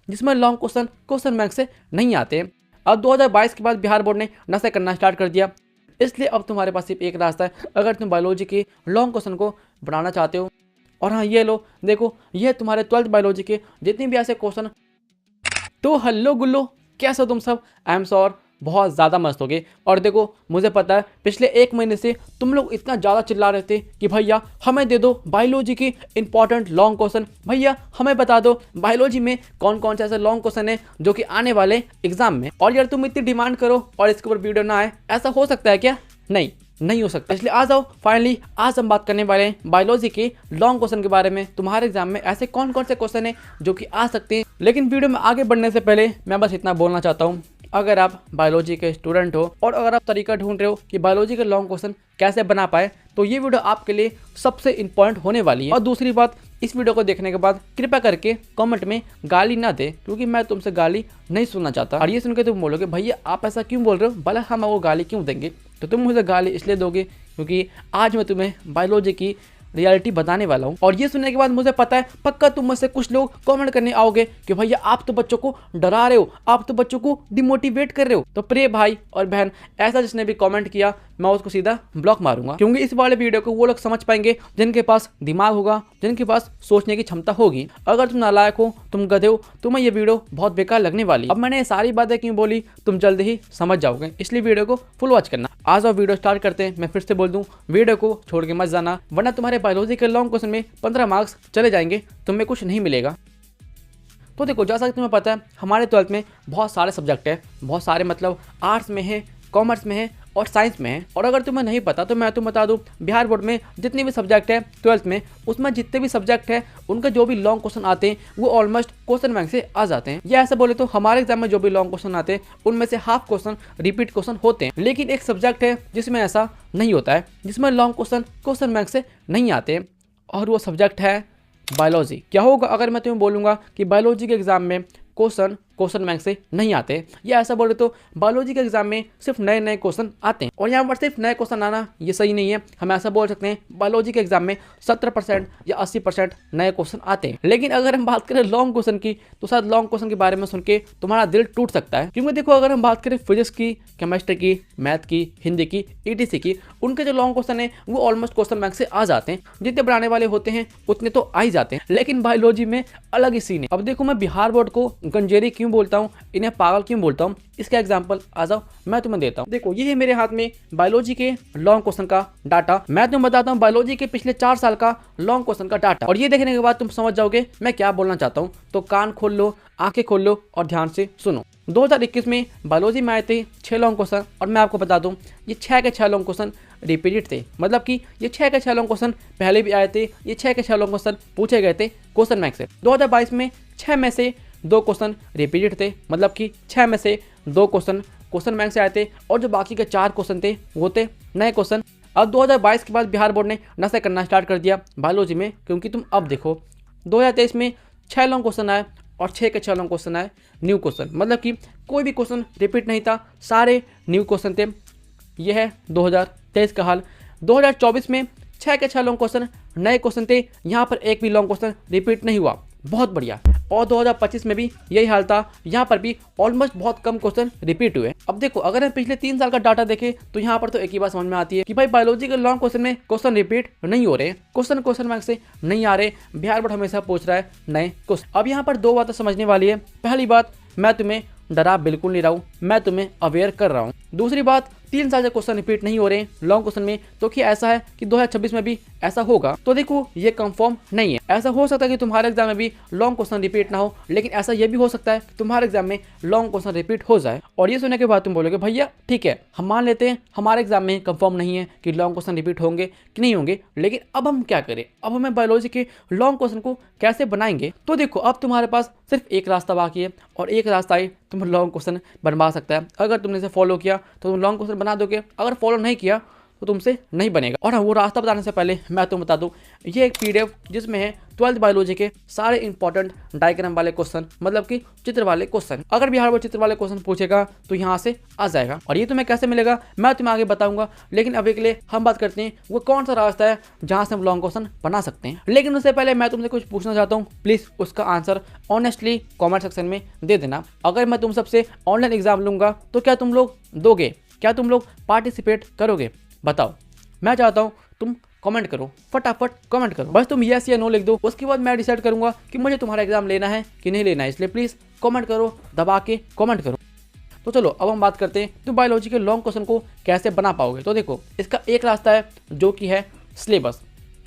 जिसमें long question bank से नहीं आते। अब 2022 के बाद बिहार बोर्ड ने नशा करना स्टार्ट कर दिया, इसलिए अब तुम्हारे पास सिर्फ एक रास्ता है अगर तुम बायोलॉजी के लॉन्ग क्वेश्चन को बनाना चाहते हो। और हाँ, ये लो देखो, ये तुम्हारे 12th बायोलॉजी के जितने भी ऐसे क्वेश्चन। तो हेलो गुल्लो, कैसे हो तुम सब? आई एम श्योर बहुत ज़्यादा मस्त हो गए। और देखो, मुझे पता है पिछले 1 महीने से तुम लोग इतना ज़्यादा चिल्ला रहे थे कि भैया हमें दे दो बायोलॉजी की इंपॉर्टेंट लॉन्ग क्वेश्चन, भैया हमें बता दो बायोलॉजी में कौन कौन से ऐसे लॉन्ग क्वेश्चन है जो कि आने वाले एग्जाम में। और यार तुम इतनी डिमांड करो और इसके ऊपर वीडियो ना आए, ऐसा हो सकता है क्या? नहीं हो सकता। इसलिए आ जाओ, फाइनली आज हम बात करने वाले हैं बायोलॉजी के लॉन्ग क्वेश्चन के बारे में। तुम्हारे एग्जाम में ऐसे कौन कौन से क्वेश्चन हैं जो कि आ सकते हैं। लेकिन वीडियो में आगे बढ़ने से पहले मैं बस इतना बोलना चाहता हूँ, अगर आप बायोलॉजी के स्टूडेंट हो और अगर आप तरीका ढूंढ रहे हो कि बायोलॉजी के लॉन्ग क्वेश्चन कैसे बना पाए, तो ये वीडियो आपके लिए सबसे इंपॉर्टेंट होने वाली है। और दूसरी बात, इस वीडियो को देखने के बाद कृपया करके कमेंट में गाली ना दे, क्योंकि मैं तुमसे गाली नहीं सुनना चाहता। और ये सुन के तुम बोलोगे भैया आप ऐसा क्यों बोल रहे हो, भला हम वो गाली क्यों देंगे? तो तुम मुझे गाली इसलिए दोगे क्योंकि आज मैं तुम्हें बायोलॉजी की रियलिटी बताने वाला हूँ। और ये सुनने के बाद मुझे पता है पक्का तुम में से कुछ लोग कमेंट करने आओगे कि भैया आप तो बच्चों को डरा रहे हो, आप तो बच्चों को डिमोटिवेट कर रहे हो। तो प्रिय भाई और बहन, ऐसा जिसने भी कमेंट किया मैं उसको सीधा ब्लॉक मारूंगा, क्योंकि इस वाले वीडियो को वो लोग समझ पाएंगे जिनके पास दिमाग होगा, जिनके पास सोचने की क्षमता होगी। अगर तुम नालायक हो, तुम गधे हो, तुम्हें ये वीडियो बहुत बेकार लगने वाली। अब मैंने ये सारी बातें क्यों बोली तुम जल्द ही समझ जाओगे, इसलिए वीडियो को फुल वॉच करना। आज और वीडियो स्टार्ट करते हैं। मैं फिर से बोल दूं, वीडियो को छोड़ के मत जाना, वरना तुम्हारे बायोलॉजी के लॉन्ग क्वेश्चन में 15 मार्क्स चले जाएंगे, तुम्हें कुछ नहीं मिलेगा। तो देखो, जैसा कि तुम्हें पता है हमारे 12th में बहुत सारे सब्जेक्ट है, बहुत सारे मतलब आर्ट्स में है, कॉमर्स में है और साइंस में है। और अगर तुम्हें नहीं पता तो मैं तुम्हें बता दूं, बिहार बोर्ड में जितने भी सब्जेक्ट है 12th में, उसमें जितने भी सब्जेक्ट है उनके जो भी लॉन्ग क्वेश्चन आते हैं वो ऑलमोस्ट क्वेश्चन बैंक से आ जाते हैं। या ऐसा बोले तो हमारे एग्जाम में जो भी लॉन्ग क्वेश्चन आते हैं उनमें से हाफ क्वेश्चन रिपीट क्वेश्चन होते हैं। लेकिन एक सब्जेक्ट है जिसमें ऐसा नहीं होता है, जिसमें लॉन्ग क्वेश्चन बैंक से नहीं आते, और वो सब्जेक्ट है बायोलॉजी। क्या होगा अगर मैं तुम्हें बोलूँगा कि बायोलॉजी के एग्जाम में क्वेश्चन बैंक से नहीं आते, या ऐसा बोले तो बायोलॉजी के एग्जाम में सिर्फ नए नए क्वेश्चन आते हैं। और यहाँ पर सिर्फ नए क्वेश्चन आना ये सही नहीं है, हम ऐसा बोल सकते हैं बायोलॉजी के एग्जाम में 70% या 80% नए क्वेश्चन आते हैं। लेकिन अगर हम बात करें लॉन्ग क्वेश्चन की, तो शायद लॉन्ग क्वेश्चन के बारे में सुन के तुम्हारा दिल टूट सकता है। क्योंकि देखो, अगर हम बात करें फिजिक्स की, केमिस्ट्री की, मैथ की, हिंदी की, ETC की, उनके जो लॉन्ग क्वेश्चन है वो ऑलमोस्ट क्वेश्चन बैंक से आ जाते हैं। जितने बनाने वाले होते हैं उतने तो आ ही जाते हैं। लेकिन बायोलॉजी में अलग ही सीन है। अब देखो, मैं बिहार बोर्ड को गंजेरी क्यों बोलता हूँ, इन्हें पागल क्यों बोलता हूँ, इसका एग्जांपल आ जाओ मैं तुम्हें देता हूँ। देखो, ये है मेरे हाथ में बायोलॉजी के लॉन्ग क्वेश्चन का डाटा। मैं तुम्हें बताता हूँ बायोलॉजी के पिछले 4 साल का लॉन्ग क्वेश्चन का डाटा, और ये देखने के बाद तुम समझ जाओगे मैं क्या बोलना चाहता हूँ। तो कान खोल लो, आंखें खोल लो और ध्यान से सुनो। 2021 में बायोलॉजी में आए थे 6 लॉन्ग क्वेश्चन, और मैं आपको बता दूं ये 6 के 6 लॉन्ग क्वेश्चन रिपीटेड थे। मतलब कि ये 6 के 6 लॉन्ग क्वेश्चन पहले भी आए थे, ये 6 के 6 लॉन्ग क्वेश्चन पूछे गए थे क्वेश्चन बैंक से। 2022 में 6 में से 2 क्वेश्चन रिपीटेड थे, मतलब कि 6 में से 2 क्वेश्चन बैंक से आए थे, और जो बाकी के 4 क्वेश्चन थे वो थे नए क्वेश्चन। अब 2022 के बाद बिहार बोर्ड ने नशा करना स्टार्ट कर दिया बायोलॉजी में, क्योंकि तुम अब देखो 2023 में 6 लॉन्ग क्वेश्चन आए और 6 के 6 लॉन्ग क्वेश्चन आए न्यू क्वेश्चन, मतलब कि कोई भी क्वेश्चन रिपीट नहीं था, सारे न्यू क्वेश्चन थे। ये है 2023 का हाल। 2024 में 6 के 6 लॉन्ग क्वेश्चन नए क्वेश्चन थे, यहाँ पर एक भी लॉन्ग क्वेश्चन रिपीट नहीं हुआ, बहुत बढ़िया। और 2025 में भी यही हाल था, यहाँ पर भी ऑलमोस्ट बहुत कम क्वेश्चन रिपीट हुए। अब देखो, अगर हम पिछले 3 साल का डाटा देखें तो यहाँ पर तो एक ही बात समझ में आती है कि भाई बायोलॉजी के लॉन्ग क्वेश्चन में क्वेश्चन रिपीट नहीं हो रहे, क्वेश्चन बैंक से नहीं आ रहे। बिहार बोर्ड हमेशा पूछ रहा है नए क्वेश्चन। अब यहाँ पर 2 बातें समझने वाली है। पहली बात, मैं तुम्हें डरा बिल्कुल नहीं रहा हूँ, मैं तुम्हें अवेयर कर रहा हूँ। दूसरी बात, 3 साल से क्वेश्चन रिपीट नहीं हो रहे लॉन्ग क्वेश्चन में, तो क्या ऐसा है कि 2026 में भी ऐसा होगा? तो देखो, ये कंफर्म नहीं है। ऐसा हो सकता है कि तुम्हारे एग्जाम में भी लॉन्ग क्वेश्चन रिपीट ना हो, लेकिन ऐसा ये भी हो सकता है कि तुम्हारे एग्जाम में लॉन्ग क्वेश्चन रिपीट हो जाए। और ये सुनने के बाद तुम बोलोगे भैया ठीक है, हम मान लेते हैं हमारे एग्जाम में कंफर्म नहीं है कि लॉन्ग क्वेश्चन रिपीट होंगे कि नहीं होंगे, लेकिन अब हम क्या करें? अब हमें बायोलॉजी के लॉन्ग क्वेश्चन को कैसे बनाएंगे? तो देखो, अब तुम्हारे पास सिर्फ एक रास्ता बाकी है, और एक रास्ता ही तुम लॉन्ग क्वेश्चन बनवा सकता है। अगर तुमने इसे फॉलो किया तो तुम लॉन्ग क्वेश्चन बना दोगे, अगर फॉलो नहीं किया तो तुमसे नहीं बनेगा। और हाँ, वो रास्ता बताने से पहले मैं तुम्हें बता दूं, ये एक PDF जिसमें है 12th बायोलॉजी के सारे इंपॉर्टेंट डायग्राम वाले क्वेश्चन, मतलब कि चित्र वाले क्वेश्चन। अगर बिहार बोर्ड चित्र वाले क्वेश्चन पूछेगा तो यहाँ से आ जाएगा। और ये तुम्हें कैसे मिलेगा मैं तुम्हें आगे बताऊंगा, लेकिन अभी के लिए हम बात करते हैं वो कौन सा रास्ता है जहाँ से हम लॉन्ग क्वेश्चन बना सकते हैं। लेकिन उससे पहले मैं तुमसे कुछ पूछना चाहता हूँ, प्लीज उसका आंसर ऑनेस्टली कॉमेंट सेक्शन में दे देना। अगर मैं तुम सबसे ऑनलाइन एग्जाम लूंगा तो क्या तुम लोग दोगे, क्या तुम लोग पार्टिसिपेट करोगे, बताओ। मैं चाहता हूँ तुम कमेंट करो, फटाफट कमेंट करो, बस तुम यस या नो लिख दो। उसके बाद मैं डिसाइड करूंगा कि मुझे तुम्हारा एग्जाम लेना है कि नहीं लेना है, इसलिए प्लीज कमेंट करो, दबा के कमेंट करो। तो चलो अब हम बात करते हैं तुम बायोलॉजी के लॉन्ग क्वेश्चन को कैसे बना पाओगे। तो देखो, इसका एक रास्ता है जो कि है सिलेबस।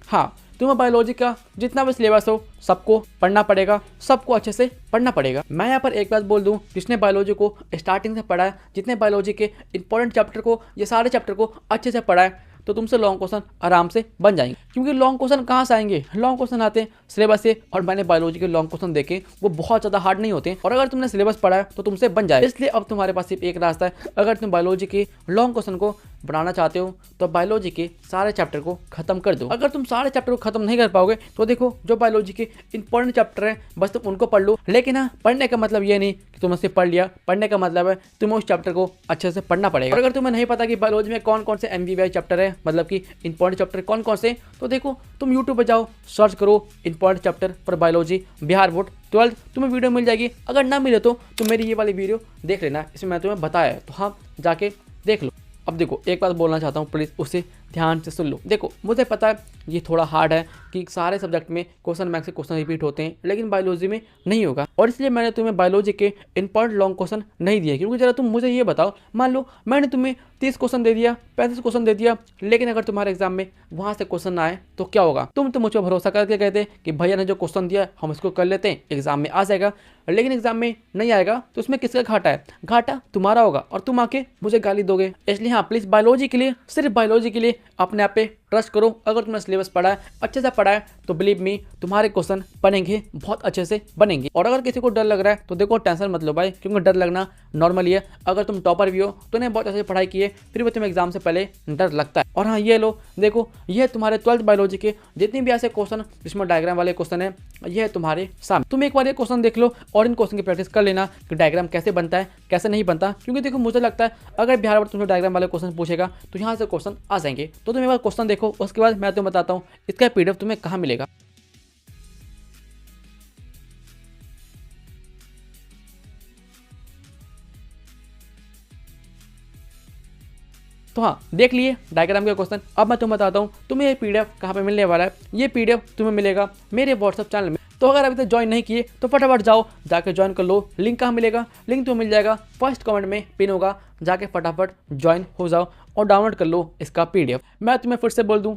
हाँ, तुम्हें बायोलॉजी का जितना भी सिलेबस हो सबको पढ़ना पड़ेगा, सबको अच्छे से पढ़ना पड़ेगा। मैं यहाँ पर एक बात बोल दूँ, जिसने बायोलॉजी को स्टार्टिंग से पढ़ा है, जितने बायोलॉजी के इंपॉर्टेंट चैप्टर को, ये सारे चैप्टर को अच्छे से पढ़ा है, तो तुमसे लॉन्ग क्वेश्चन आराम से बन जाएंगे। क्योंकि लॉन्ग क्वेश्चन कहाँ से आएंगे, लॉन्ग क्वेश्चन आते हैं सिलेबस से। और मैंने बायोलॉजी के लॉन्ग क्वेश्चन देखे, वो बहुत ज़्यादा हार्ड नहीं होते, और अगर तुमने सिलेबस पढ़ा है तो तुमसे बन जाए। इसलिए अब तुम्हारे पास सिर्फ एक रास्ता है। अगर तुम बायोलॉजी के लॉन्ग क्वेश्चन को बनाना चाहते हो तो बायोलॉजी के सारे चैप्टर को खत्म कर दो। अगर तुम सारे चैप्टर को खत्म नहीं कर पाओगे तो देखो, जो बायोलॉजी के इंपॉर्टेंट चैप्टर हैं बस तुम उनको पढ़ लो। लेकिन हाँ, पढ़ने का मतलब ये नहीं कि तुम उससे पढ़ लिया, पढ़ने का मतलब है तुम्हें उस चैप्टर को अच्छे से पढ़ना पड़ेगा। और अगर तुम्हें नहीं पता कि बायोलॉजी में कौन कौन से MBBI चैप्टर है, मतलब कि इंपॉर्टेंट चैप्टर कौन कौन से, तो देखो तुम यूट्यूब पर जाओ, सर्च करो important chapter for biology Bihar board 12th, तुम्हें वीडियो मिल जाएगी। अगर ना मिले तो मेरी ये वाली वीडियो देख लेना, इसमें मैं तुम्हें बताया है, तो हाँ जाके देख लो। अब देखो, एक बात बोलना चाहता हूँ, प्लीज़ उसे ध्यान से सुन लो। देखो, मुझे पता है ये थोड़ा हार्ड है कि सारे सब्जेक्ट में क्वेश्चन बैंक से क्वेश्चन रिपीट होते हैं, लेकिन बायोलॉजी में नहीं होगा। और इसलिए मैंने तुम्हें बायोलॉजी के इंपॉर्टेंट लॉन्ग क्वेश्चन नहीं दिए। क्योंकि जरा तुम मुझे ये बताओ, मान लो मैंने तुम्हें 30 क्वेश्चन दे दिया, 35 क्वेश्चन दे दिया, लेकिन अगर तुम्हारे एग्जाम में वहाँ से क्वेश्चन ना आए तो क्या होगा। तुम तो मुझ पर भरोसा करके कहते कि भैया ने जो क्वेश्चन दिया हम इसको कर लेते हैं, एग्जाम में आ जाएगा। लेकिन एग्जाम में नहीं आएगा तो उसमें किसका घाटा है, घाटा तुम्हारा होगा, और तुम आके मुझे गाली दोगे। इसलिए हाँ, प्लीज़ बायोलॉजी के लिए, सिर्फ बायोलॉजी के लिए अपने आप पे ट्रस्ट करो। अगर तुमने सिलेबस पढ़ा है, अच्छे से पढ़ा है, तो बिलीव मी तुम्हारे क्वेश्चन बनेंगे, बहुत अच्छे से बनेंगे। और अगर किसी को डर लग रहा है तो देखो, टेंशन मत लो भाई, क्योंकि डर लगना नॉर्मली है। अगर तुम टॉपर भी हो तो नहीं, बहुत अच्छे से पढ़ाई की है, फिर भी तुम्हें एग्जाम से पहले डर लगता है। और हाँ, ये लो, देखो ये तुम्हारे 12th बायोलॉजी के जितने भी ऐसे क्वेश्चन जिसमें डायग्राम वाले क्वेश्चन है, ये है तुम्हारे सामने। तुम एक बार ये क्वेश्चन देख लो और इन क्वेश्चन की प्रैक्टिस कर लेना कि डायग्राम कैसे बनता है, कैसे नहीं बनता। क्योंकि देखो, मुझे लगता है अगर बिहार बोर्ड तुमसे डायग्राम वाले क्वेश्चन पूछेगा तो यहाँ से क्वेश्चन आ जाएंगे। तो तुम एक बार क्वेश्चन देखो, उसके बाद मैं तुम्हें बताता हूँ इसका PDF तुम्हें कहाँ मिलेगा। तो हाँ, देख लिए डायग्राम के क्वेश्चन। अब मैं तुम्हें बताता हूँ तुम्हें ये PDF कहाँ पे मिलने वाला है। ये PDF तुम्हें मिलेगा मेरे WhatsApp चैनल में। तो अगर अभी तक ज्वाइन नहीं किए तो फटाफट जाओ, जाके ज्वाइन कर लो। लिंक कहाँ मिलेगा, लिंक तुम्हें मिल जाएगा फर्स्ट कमेंट में पिन होगा, जाके फटाफट ज्वाइन हो जाओ और डाउनलोड कर लो इसका PDF। मैं तुम्हें फिर से बोल दूं,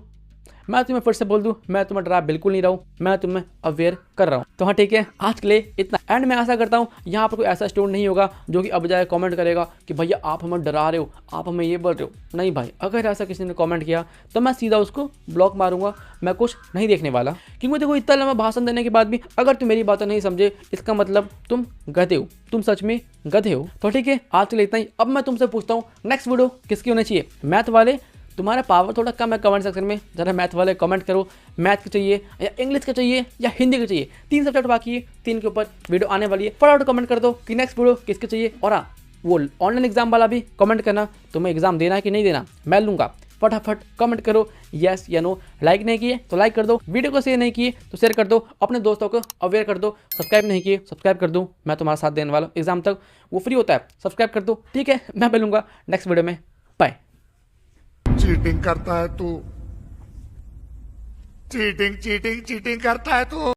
मैं तुम्हें डरा बिल्कुल नहीं रहा हूँ, मैं तुम्हें अवेयर कर रहा हूँ। तो हाँ ठीक है, आज के लिए इतना। एंड मैं आशा करता हूँ यहाँ पर कोई ऐसा स्टूडेंट नहीं होगा जो कि अब जाए कमेंट करेगा कि भैया आप हमें डरा रहे हो, आप हमें ये बोल रहे हो। नहीं भाई, अगर ऐसा किसी ने कमेंट किया तो मैं सीधा उसको ब्लॉक मारूंगा, मैं कुछ नहीं देखने वाला। क्योंकि देखो, इतना लंबा भाषण देने के बाद भी अगर तुम मेरी बातें नहीं समझे, इसका मतलब तुम गधे हो, तुम सच में गधे हो। तो ठीक है, आज के लिए इतना ही। अब मैं तुमसे पूछता हूँ नेक्स्ट वीडियो किसकी होनी चाहिए। मैथ वाले, तुम्हारा पावर थोड़ा कम है कमेंट सेक्शन में, जरा मैथ वाले कमेंट करो, मैथ का चाहिए या इंग्लिश का चाहिए या हिंदी का चाहिए। 3 सब्जेक्ट बाकी है, 3 के ऊपर वीडियो आने वाली है। फटाफट कमेंट कर दो कि नेक्स्ट वीडियो किसके चाहिए। और हाँ, वो ऑनलाइन एग्जाम वाला भी कमेंट करना, तुम्हें एग्जाम देना है कि नहीं देना, मैं लूँगा। फटाफट कमेंट करो यस या नो। लाइक नहीं किए तो लाइक कर दो, वीडियो को शेयर नहीं किए तो शेयर कर दो, अपने दोस्तों को अवेयर कर दो। सब्सक्राइब नहीं किए सब्सक्राइब कर दो, मैं तुम्हारा साथ देने वाला हूँ एग्जाम तक, वो फ्री होता है, सब्सक्राइब कर दो। ठीक है, मैं मिलूंगा नेक्स्ट वीडियो में, बाय। चीटिंग करता है तू, चीटिंग चीटिंग चीटिंग करता है तू।